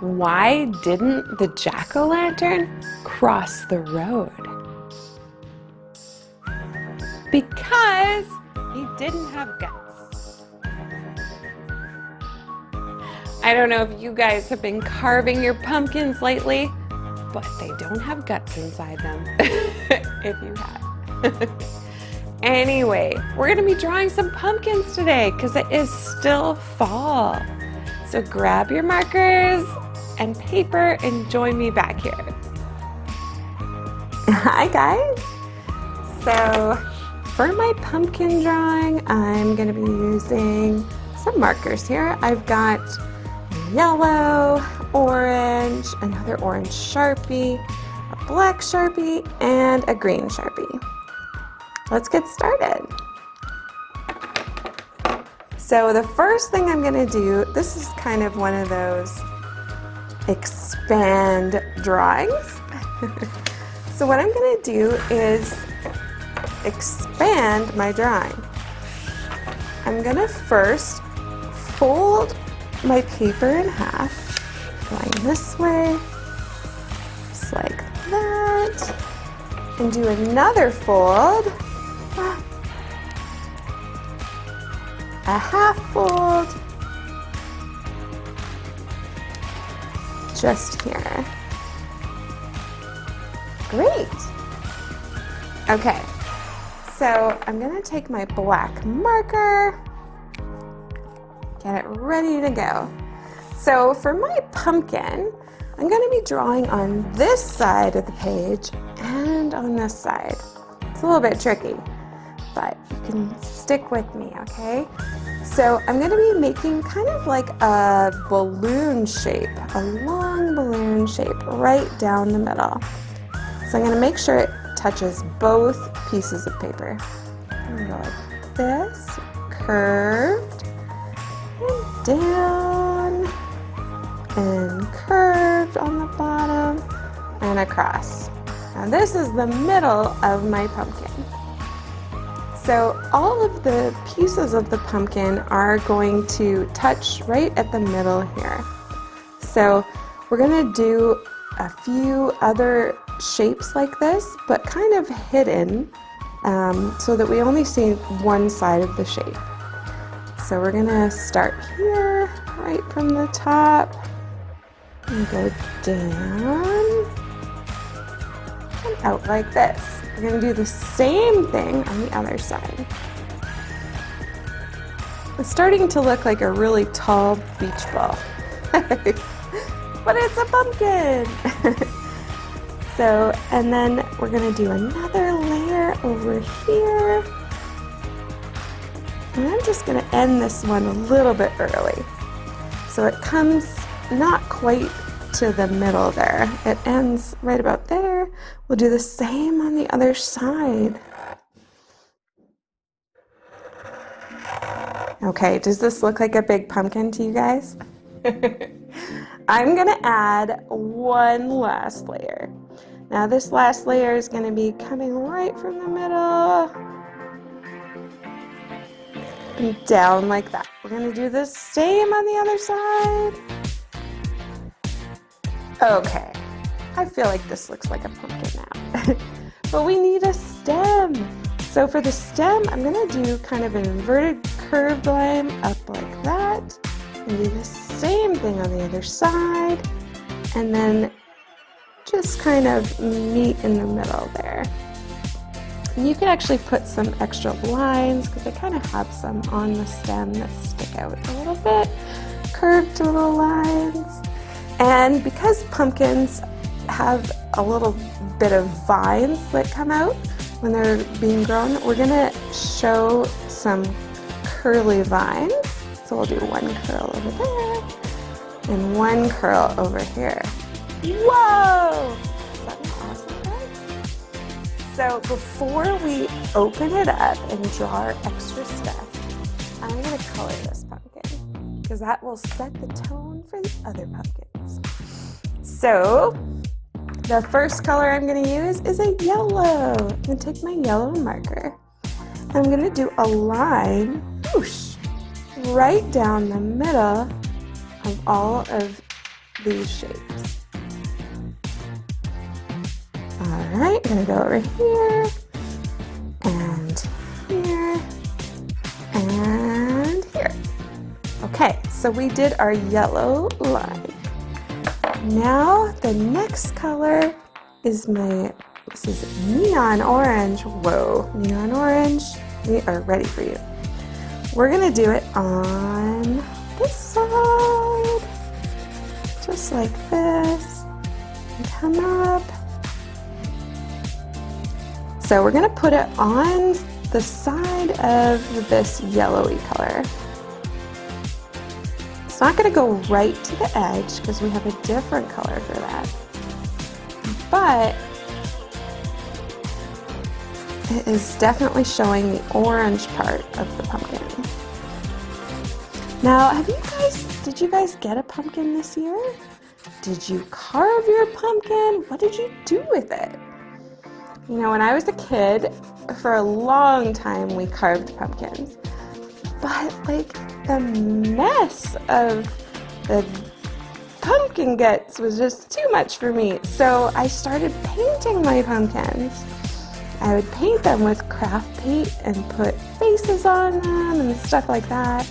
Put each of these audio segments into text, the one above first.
Why didn't the jack-o'-lantern cross the road? Because he didn't have guts. I don't know if you guys have been carving your pumpkins lately, but they don't have guts inside them, if you have. Anyway, we're gonna be drawing some pumpkins today because it is still fall. So grab your markers and paper and join me back here. Hi guys. So for my pumpkin drawing, I'm gonna be using some markers here. I've got yellow, orange, another orange Sharpie, a black Sharpie, and a green Sharpie. Let's get started. So the first thing I'm gonna do, this is kind of one of those expand drawings. So what I'm gonna do is expand my drawing. I'm gonna first fold my paper in half, going this way, just like that, and do another fold, a half fold, just here. Great. Okay, so I'm gonna take my black marker, get it ready to go. So for my pumpkin, I'm gonna be drawing on this side of the page and on this side. It's a little bit tricky, but you can stick with me, okay? So I'm gonna be making kind of like a balloon shape, a long balloon shape right down the middle. So I'm gonna make sure it touches both pieces of paper. I'm gonna go like this, curved, and down, and curved on the bottom, and across. Now this is the middle of my pumpkin. So all of the pieces of the pumpkin are going to touch right at the middle here. So we're gonna do a few other shapes like this, but kind of hidden, so that we only see one side of the shape. So we're gonna start here, right from the top, and go down, and out like this. We're gonna do the same thing on the other side. It's starting to look like a really tall beach ball, but it's a pumpkin. So, and then we're gonna do another layer over here. And I'm just gonna end this one a little bit early. So it comes not quite to the middle there. It ends right about there. We'll do the same on the other side. Okay, does this look like a big pumpkin to you guys? I'm gonna add one last layer. Now this last layer is gonna be coming right from the middle and down like that. We're gonna do the same on the other side. Okay, I feel like this looks like a pumpkin now. But we need a stem. So for the stem, I'm gonna do kind of an inverted curved line up like that. And do the same thing on the other side. And then just kind of meet in the middle there. And you can actually put some extra lines because I kind of have some on the stem that stick out a little bit. Curved little lines. And because pumpkins have a little bit of vines that come out when they're being grown, we're gonna show some curly vines. So we'll do one curl over there and one curl over here. Whoa! Is that awesome, guys? So before we open it up and draw our extra stuff, I'm gonna color this pumpkin because that will set the tone for the other pumpkins. So the first color I'm going to use is a yellow. I'm going to take my yellow marker. I'm going to do a line, whoosh, right down the middle of all of these shapes. All right, I'm gonna go over here and here and here. Okay, so we did our yellow line. Now the next color is this is neon orange. Whoa, neon orange. We are ready for you. We're gonna do it on this side, just like this, and come up. So we're gonna put it on the side of this yellowy color. It's not gonna go right to the edge because we have a different color for that, but it is definitely showing the orange part of the pumpkin. Now, did you guys get a pumpkin this year? Did you carve your pumpkin? What did you do with it? You know, when I was a kid, for a long time we carved pumpkins, but like the mess of the pumpkin guts was just too much for me. So I started painting my pumpkins. I would paint them with craft paint and put faces on them and stuff like that.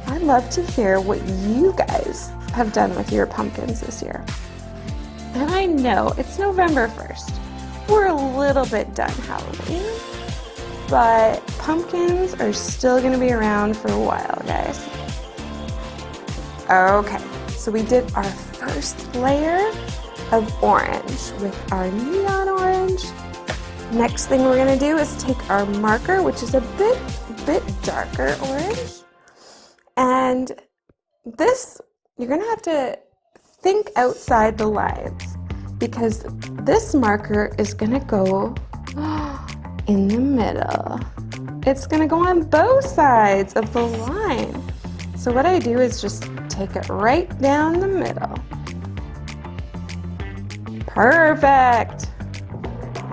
I'd love to hear what you guys have done with your pumpkins this year. And I know it's November 1st. We're a little bit done Halloween, but pumpkins are still going to be around for a while, guys. Okay, so we did our first layer of orange with our neon orange. Next thing we're going to do is take our marker, which is a bit darker orange, and this, you're going to have to think outside the lines, because this marker is going to go in the middle. It's going to go on both sides of the line. So what I do is just take it right down the middle. Perfect.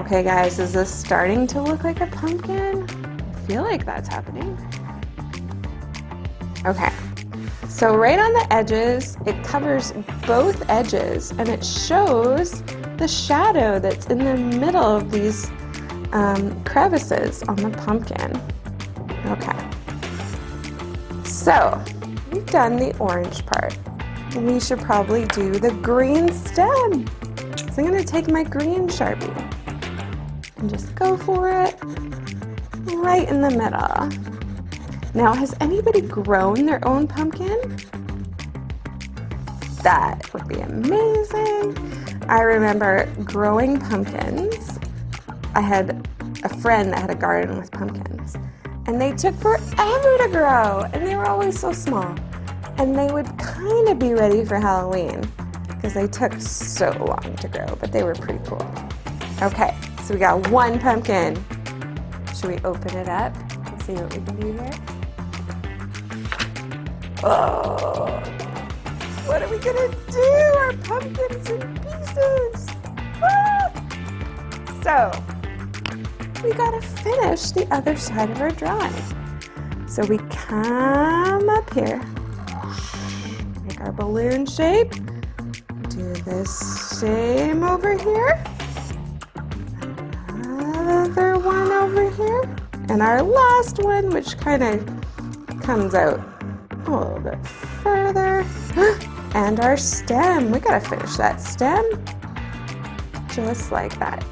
Okay guys, is this starting to look like a pumpkin? I feel like that's happening. Okay, so right on the edges, it covers both edges and it shows the shadow that's in the middle of these crevices on the pumpkin. Okay, so we've done the orange part. We should probably do the green stem. So I'm going to take my green Sharpie and just go for it right in the middle. Now, has anybody grown their own pumpkin? That would be amazing. I remember growing pumpkins. I had a friend that had a garden with pumpkins, and they took forever to grow, and they were always so small. And they would kind of be ready for Halloween because they took so long to grow, but they were pretty cool. Okay, so we got one pumpkin. Should we open it up and see what we can do here? Oh, what are we gonna do? Our pumpkin's in pieces. Ah! So, we gotta finish the other side of our drawing. So we come up here, make our balloon shape, do the same over here, another one over here, and our last one, which kind of comes out a little bit further, and our stem. We gotta finish that stem just like that.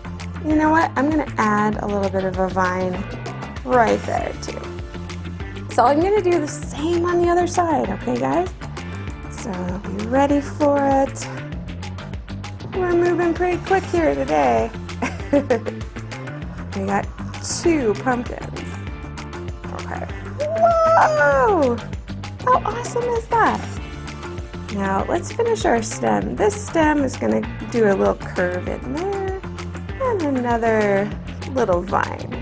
You know what? I'm gonna add a little bit of a vine right there too. So I'm gonna do the same on the other side, okay guys? So be ready for it. We're moving pretty quick here today. We got 2 pumpkins. Okay. Whoa! How awesome is that? Now let's finish our stem. This stem is gonna do a little curve in there and another little vine.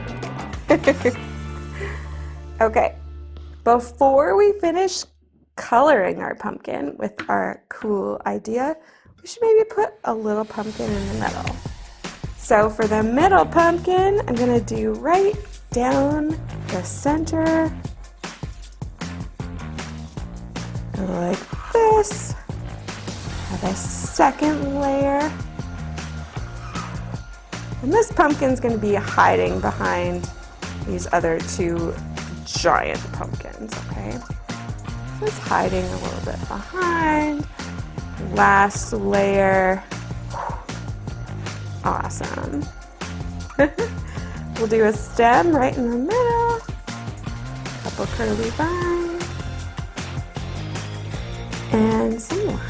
Okay, before we finish coloring our pumpkin with our cool idea, we should maybe put a little pumpkin in the middle. So for the middle pumpkin, I'm gonna do right down the center, like this. a second layer. And this pumpkin's going to be hiding behind these other two giant pumpkins, okay? So it's hiding a little bit behind. Last layer. Awesome. We'll do a stem right in the middle. Couple curly vines. And some lines.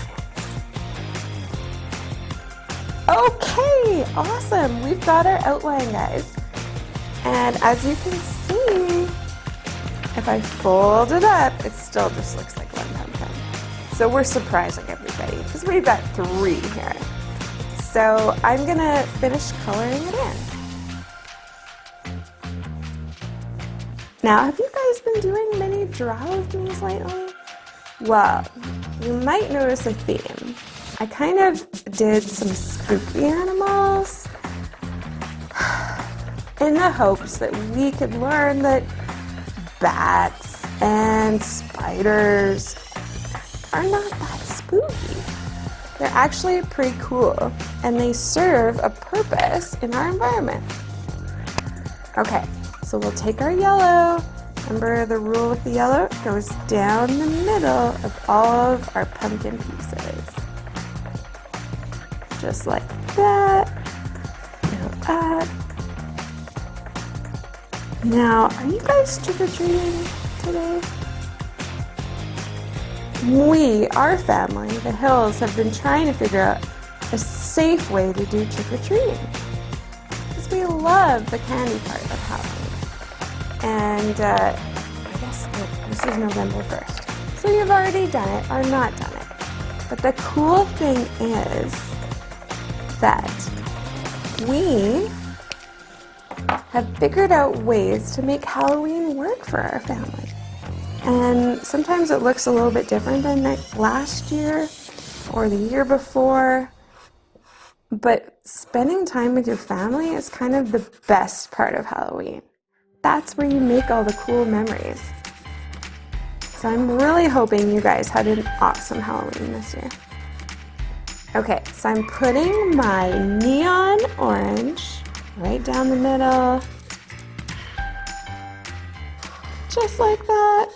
Okay, awesome. We've got our outline, guys. And as you can see, if I fold it up, it still just looks like one pumpkin. So we're surprising everybody because we've got 3 here. So I'm gonna finish coloring it in. Now, have you guys been doing mini draw with me's lately? Well, you might notice a theme. I kind of did some spooky animals in the hopes that we could learn that bats and spiders are not that spooky. They're actually pretty cool and they serve a purpose in our environment. Okay, so we'll take our yellow. Remember the rule with the yellow? It goes down the middle of all of our pumpkin pieces. Just like that. Go up. Now, are you guys trick-or-treating today? We, our family, the Hills, have been trying to figure out a safe way to do trick-or-treating. Because we love the candy part of Halloween. And I guess this is November 1st. So you've already done it or not done it. But the cool thing is that we have figured out ways to make Halloween work for our family. And sometimes it looks a little bit different than last year or the year before. But spending time with your family is kind of the best part of Halloween. That's where you make all the cool memories. So I'm really hoping you guys had an awesome Halloween this year. Okay, so I'm putting my neon orange right down the middle. Just like that.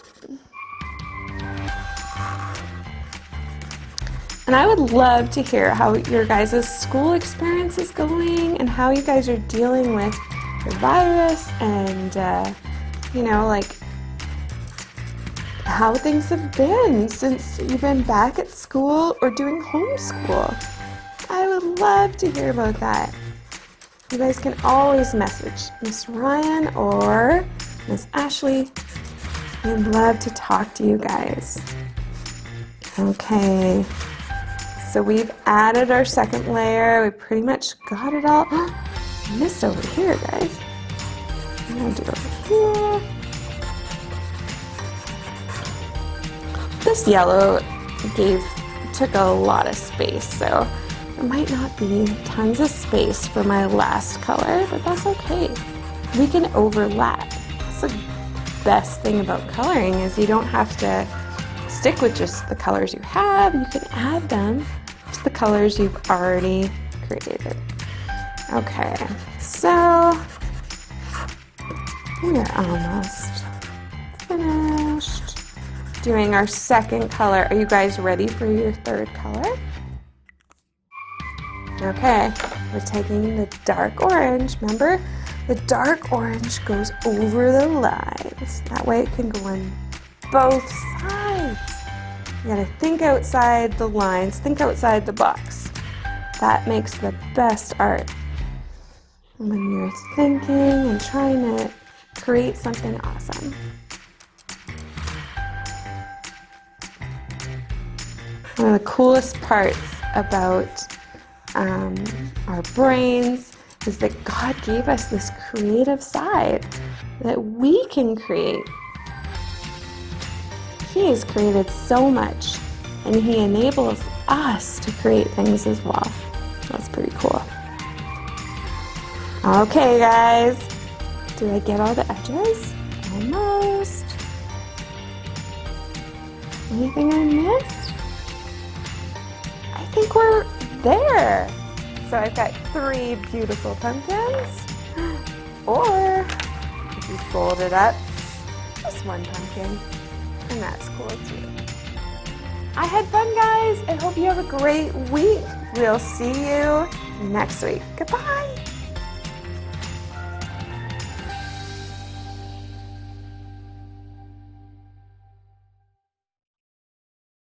And I would love to hear how your guys' school experience is going and how you guys are dealing with the virus and, like how things have been since you've been back at school or doing homeschool. I would love to hear about that. You guys can always message Miss Ryan or Miss Ashley. We'd love to talk to you guys. Okay. So we've added our second layer. We pretty much got it all. I missed over here, guys. I'm gonna do over here. This yellow took a lot of space, so there might not be tons of space for my last color, but that's okay. We can overlap. That's the best thing about coloring is you don't have to stick with just the colors you have. You can add them to the colors you've already created. Okay, so we're almost finished doing our second color. Are you guys ready for your third color? Okay, we're taking the dark orange. Remember, the dark orange goes over the lines. That way it can go on both sides. You gotta think outside the lines, think outside the box. That makes the best art. When you're thinking and trying to create something awesome. One of the coolest parts about our brains is that God gave us this creative side that we can create. He has created so much, and He enables us to create things as well. That's pretty cool. Okay, guys. Did I get all the edges? Almost. Anything I missed? I think we're there. So I've got 3 beautiful pumpkins, or if you fold it up, just 1 pumpkin, and that's cool too. I had fun, guys. I hope you have a great week. We'll see you next week. Goodbye.